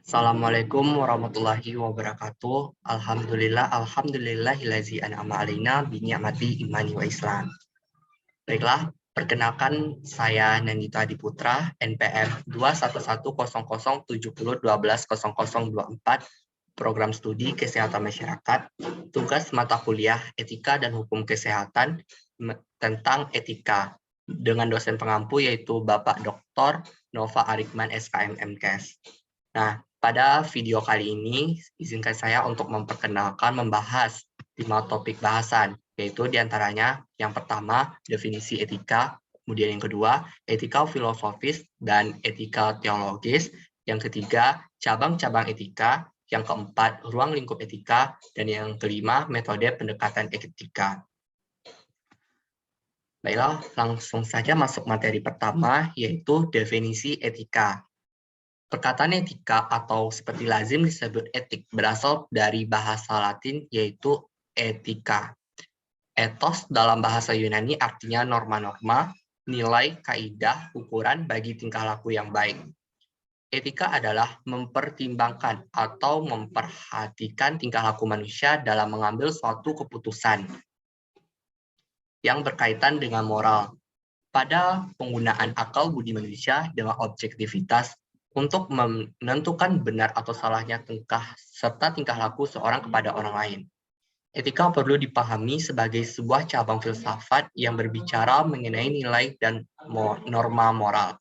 Assalamualaikum warahmatullahi wabarakatuh. Alhamdulillahillazi an'ama alaina bi ni'mati imani wa Islam. Baiklah, perkenalkan saya Nandita Adiputra, NPM 2110070120024, Program Studi Kesehatan Masyarakat, tugas mata kuliah Etika dan Hukum Kesehatan tentang etika dengan dosen pengampu yaitu Bapak Dr. Nova Arikman SKM MKes. Nah, pada video kali ini, izinkan saya untuk memperkenalkan membahas 5 topik bahasan, yaitu diantaranya yang pertama, definisi etika, kemudian yang kedua, etika filosofis dan etika teologis, yang ketiga, cabang-cabang etika, yang keempat, ruang lingkup etika, dan yang kelima, metode pendekatan etika. Baiklah, langsung saja masuk materi pertama, yaitu definisi etika. Perkataan etika atau seperti lazim disebut etik berasal dari bahasa Latin yaitu etika. Ethos dalam bahasa Yunani artinya norma-norma, nilai, kaidah, ukuran bagi tingkah laku yang baik. Etika adalah mempertimbangkan atau memperhatikan tingkah laku manusia dalam mengambil suatu keputusan yang berkaitan dengan moral. Pada penggunaan akal budi manusia dengan objektivitas untuk menentukan benar atau salahnya tingkah laku seorang kepada orang lain. Etika perlu dipahami sebagai sebuah cabang filsafat yang berbicara mengenai nilai dan norma moral.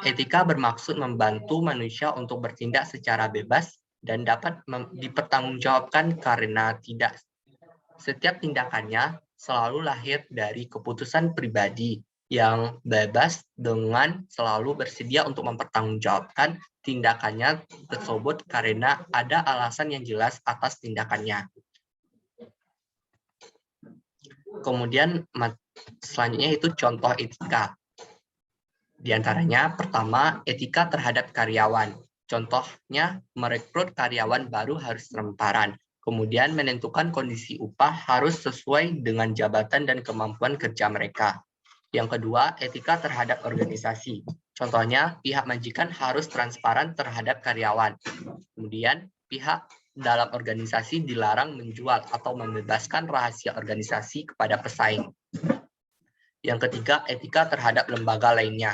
Etika bermaksud membantu manusia untuk bertindak secara bebas dan dapat dipertanggungjawabkan karena tidak setiap tindakannya selalu lahir dari keputusan pribadi yang bebas dengan selalu bersedia untuk mempertanggungjawabkan tindakannya tersebut karena ada alasan yang jelas atas tindakannya. Kemudian selanjutnya itu contoh etika. Di antaranya pertama, etika terhadap karyawan. Contohnya merekrut karyawan baru harus transparan. Kemudian menentukan kondisi upah harus sesuai dengan jabatan dan kemampuan kerja mereka. Yang kedua, etika terhadap organisasi. Contohnya, pihak majikan harus transparan terhadap karyawan. Kemudian, pihak dalam organisasi dilarang menjual atau membebaskan rahasia organisasi kepada pesaing. Yang ketiga, etika terhadap lembaga lainnya.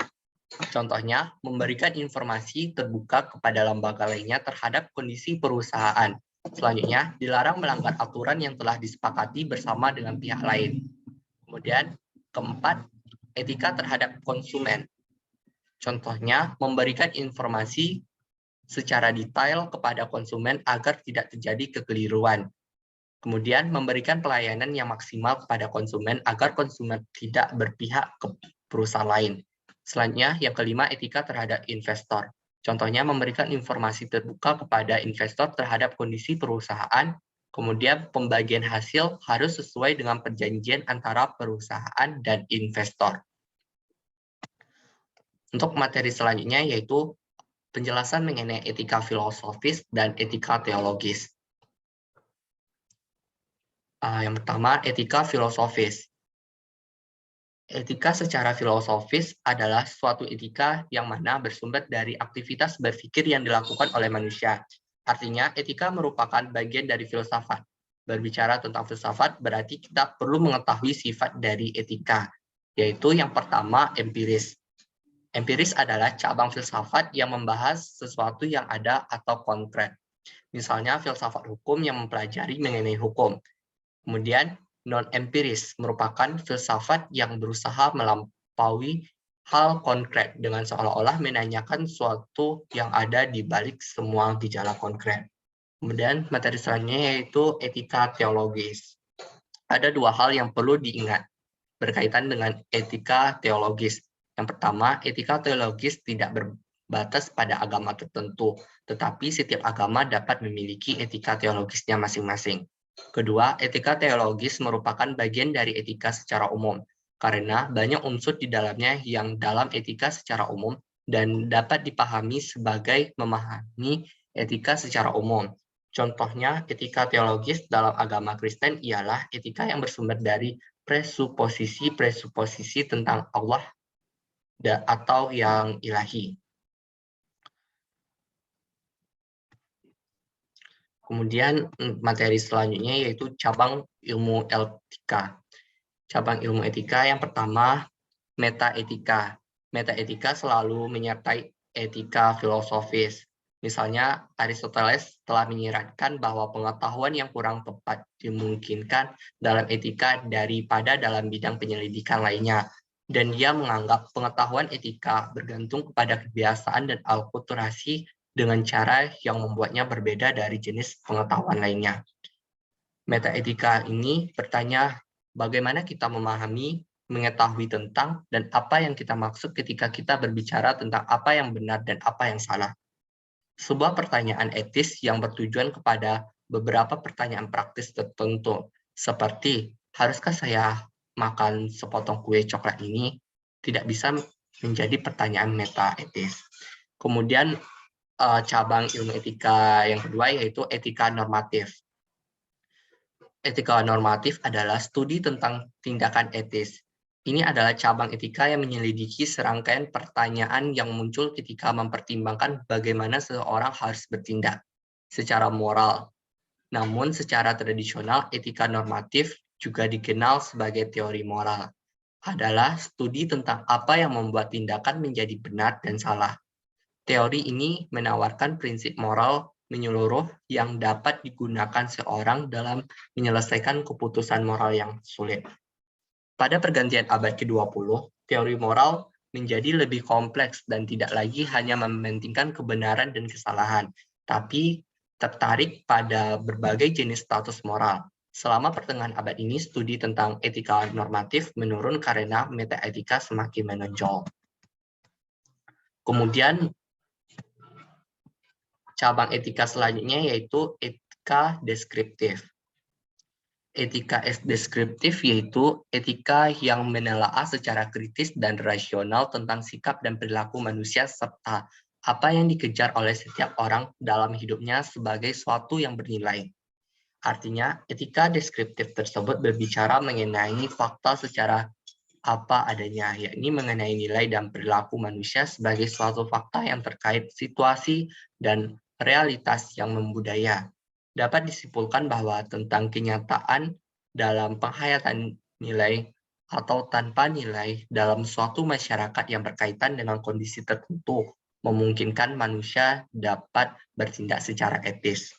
Contohnya, memberikan informasi terbuka kepada lembaga lainnya terhadap kondisi perusahaan. Selanjutnya, dilarang melanggar aturan yang telah disepakati bersama dengan pihak lain. Kemudian, keempat, etika terhadap konsumen. Contohnya, memberikan informasi secara detail kepada konsumen agar tidak terjadi kekeliruan. Kemudian, memberikan pelayanan yang maksimal kepada konsumen agar konsumen tidak berpihak ke perusahaan lain. Selanjutnya, yang kelima, etika terhadap investor. Contohnya, memberikan informasi terbuka kepada investor terhadap kondisi perusahaan. Kemudian, pembagian hasil harus sesuai dengan perjanjian antara perusahaan dan investor. Untuk materi selanjutnya yaitu penjelasan mengenai etika filosofis dan etika teologis. Yang pertama, etika filosofis. Etika secara filosofis adalah suatu etika yang mana bersumber dari aktivitas berpikir yang dilakukan oleh manusia. Artinya, etika merupakan bagian dari filsafat. Berbicara tentang filsafat berarti kita perlu mengetahui sifat dari etika, yaitu yang pertama, empiris. Empiris adalah cabang filsafat yang membahas sesuatu yang ada atau konkret. Misalnya filsafat hukum yang mempelajari mengenai hukum. Kemudian non-empiris merupakan filsafat yang berusaha melampaui hal konkret dengan seolah-olah menanyakan sesuatu yang ada di balik semua gejala konkret. Kemudian materi selanjutnya yaitu etika teologis. Ada dua hal yang perlu diingat berkaitan dengan etika teologis. Yang pertama, etika teologis tidak berbatas pada agama tertentu, tetapi setiap agama dapat memiliki etika teologisnya masing-masing. Kedua, etika teologis merupakan bagian dari etika secara umum, karena banyak unsur di dalamnya yang dalam etika secara umum dan dapat dipahami sebagai memahami etika secara umum. Contohnya, etika teologis dalam agama Kristen ialah etika yang bersumber dari presuposisi tentang Allah atau yang ilahi. Kemudian materi selanjutnya yaitu cabang ilmu etika. Cabang ilmu etika yang pertama, metaetika. Metaetika selalu menyertai etika filosofis. Misalnya, Aristoteles telah menyiratkan bahwa pengetahuan yang kurang tepat dimungkinkan dalam etika daripada dalam bidang penyelidikan lainnya. Dan dia menganggap pengetahuan etika bergantung kepada kebiasaan dan akulturasi dengan cara yang membuatnya berbeda dari jenis pengetahuan lainnya. Metaetika ini bertanya bagaimana kita memahami, mengetahui tentang, dan apa yang kita maksud ketika kita berbicara tentang apa yang benar dan apa yang salah. Sebuah pertanyaan etis yang bertujuan kepada beberapa pertanyaan praktis tertentu, seperti haruskah saya makan sepotong kue coklat ini, tidak bisa menjadi pertanyaan meta-etis. Kemudian cabang ilmu etika yang kedua yaitu etika normatif. Etika normatif adalah studi tentang tindakan etis. Ini adalah cabang etika yang menyelidiki serangkaian pertanyaan yang muncul ketika mempertimbangkan bagaimana seseorang harus bertindak secara moral. Namun secara tradisional, etika normatif juga dikenal sebagai teori moral. Adalah studi tentang apa yang membuat tindakan menjadi benar dan salah. Teori ini menawarkan prinsip moral menyeluruh yang dapat digunakan seorang dalam menyelesaikan keputusan moral yang sulit. Pada pergantian abad ke-20, teori moral menjadi lebih kompleks dan tidak lagi hanya mementingkan kebenaran dan kesalahan, tapi tertarik pada berbagai jenis status moral. Selama pertengahan abad ini, studi tentang etika normatif menurun karena metaetika semakin menonjol. Kemudian, cabang etika selanjutnya yaitu etika deskriptif. Etika deskriptif yaitu etika yang menelaah secara kritis dan rasional tentang sikap dan perilaku manusia serta apa yang dikejar oleh setiap orang dalam hidupnya sebagai suatu yang bernilai. Artinya, etika deskriptif tersebut berbicara mengenai fakta secara apa adanya, yakni mengenai nilai dan perilaku manusia sebagai suatu fakta yang terkait situasi dan realitas yang membudaya. Dapat disimpulkan bahwa tentang kenyataan dalam penghayatan nilai atau tanpa nilai dalam suatu masyarakat yang berkaitan dengan kondisi tertentu memungkinkan manusia dapat bertindak secara etis.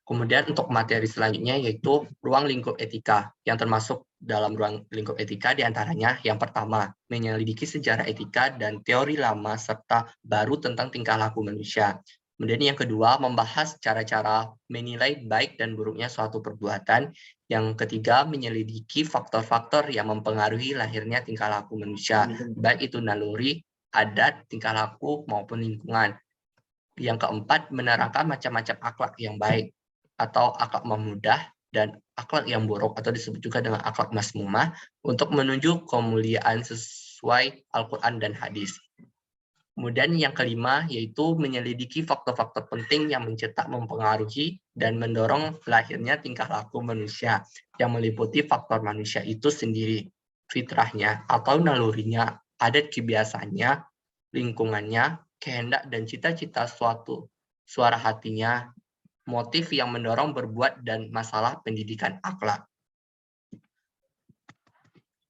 Kemudian untuk materi selanjutnya yaitu ruang lingkup etika, yang termasuk dalam ruang lingkup etika diantaranya yang pertama, menyelidiki sejarah etika dan teori lama serta baru tentang tingkah laku manusia. Kemudian yang kedua, membahas cara-cara menilai baik dan buruknya suatu perbuatan. Yang ketiga, menyelidiki faktor-faktor yang mempengaruhi lahirnya tingkah laku manusia, baik itu naluri, adat, tingkah laku, maupun lingkungan. Yang keempat, menerangkan macam-macam akhlak yang baik atau akhlak memudah dan akhlak yang buruk atau disebut juga dengan akhlak masmumah untuk menuju kemuliaan sesuai Al-Quran dan hadis. Kemudian yang kelima yaitu menyelidiki faktor-faktor penting yang mencetak, mempengaruhi, dan mendorong lahirnya tingkah laku manusia yang meliputi faktor manusia itu sendiri, fitrahnya atau nalurinya, adat kebiasaannya, lingkungannya, kehendak dan cita-cita suara hatinya, motif yang mendorong berbuat, dan masalah pendidikan akhlak.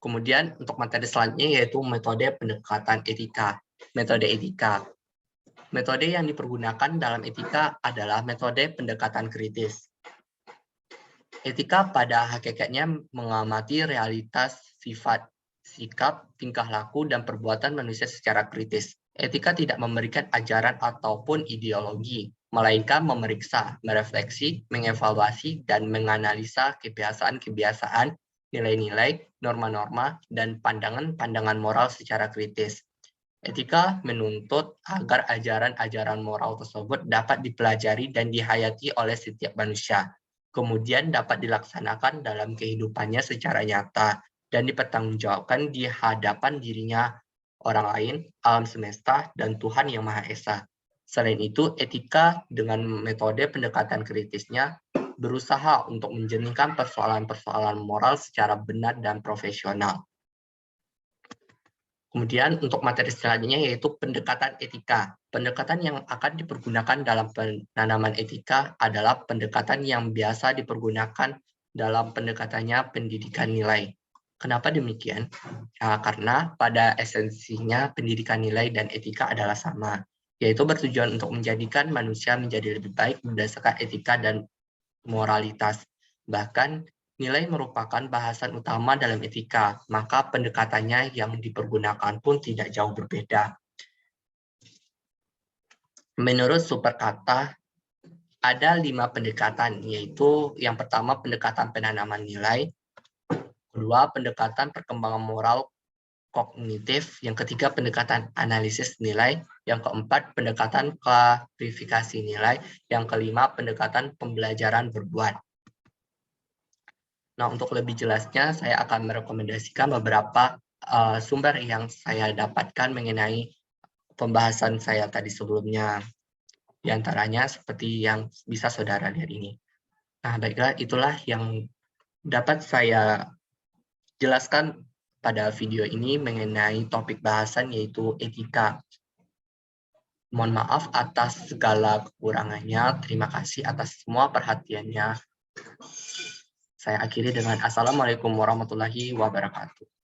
Kemudian untuk materi selanjutnya yaitu metode pendekatan etika. Metode etika. Metode yang dipergunakan dalam etika adalah metode pendekatan kritis. Etika pada hakikatnya mengamati realitas, sifat, sikap, tingkah laku, dan perbuatan manusia secara kritis. Etika tidak memberikan ajaran ataupun ideologi, melainkan memeriksa, merefleksi, mengevaluasi, dan menganalisa kebiasaan-kebiasaan, nilai-nilai, norma-norma, dan pandangan-pandangan moral secara kritis. Etika menuntut agar ajaran-ajaran moral tersebut dapat dipelajari dan dihayati oleh setiap manusia, kemudian dapat dilaksanakan dalam kehidupannya secara nyata, dan dipertanggungjawabkan di hadapan dirinya, orang lain, alam semesta, dan Tuhan Yang Maha Esa. Selain itu, etika dengan metode pendekatan kritisnya berusaha untuk menjernihkan persoalan-persoalan moral secara benar dan profesional. Kemudian untuk materi selanjutnya yaitu pendekatan etika. Pendekatan yang akan dipergunakan dalam penanaman etika adalah pendekatan yang biasa dipergunakan dalam pendekatannya pendidikan nilai. Kenapa demikian? Karena pada esensinya pendidikan nilai dan etika adalah sama, yaitu bertujuan untuk menjadikan manusia menjadi lebih baik berdasarkan etika dan moralitas. Bahkan nilai merupakan bahasan utama dalam etika, maka pendekatannya yang dipergunakan pun tidak jauh berbeda. Menurut Superkata, ada 5 pendekatan, yaitu yang pertama pendekatan penanaman nilai, kedua pendekatan perkembangan moral kognitif, yang ketiga pendekatan analisis nilai, yang keempat pendekatan klarifikasi nilai, yang kelima pendekatan pembelajaran berbuat. Nah, untuk lebih jelasnya, saya akan merekomendasikan beberapa sumber yang saya dapatkan mengenai pembahasan saya tadi sebelumnya. Di antaranya seperti yang bisa saudara lihat ini. Nah, baiklah, itulah yang dapat saya jelaskan pada video ini mengenai topik bahasan yaitu etika. Mohon maaf atas segala kekurangannya. Terima kasih atas semua perhatiannya. Saya akhiri dengan Assalamualaikum warahmatullahi wabarakatuh.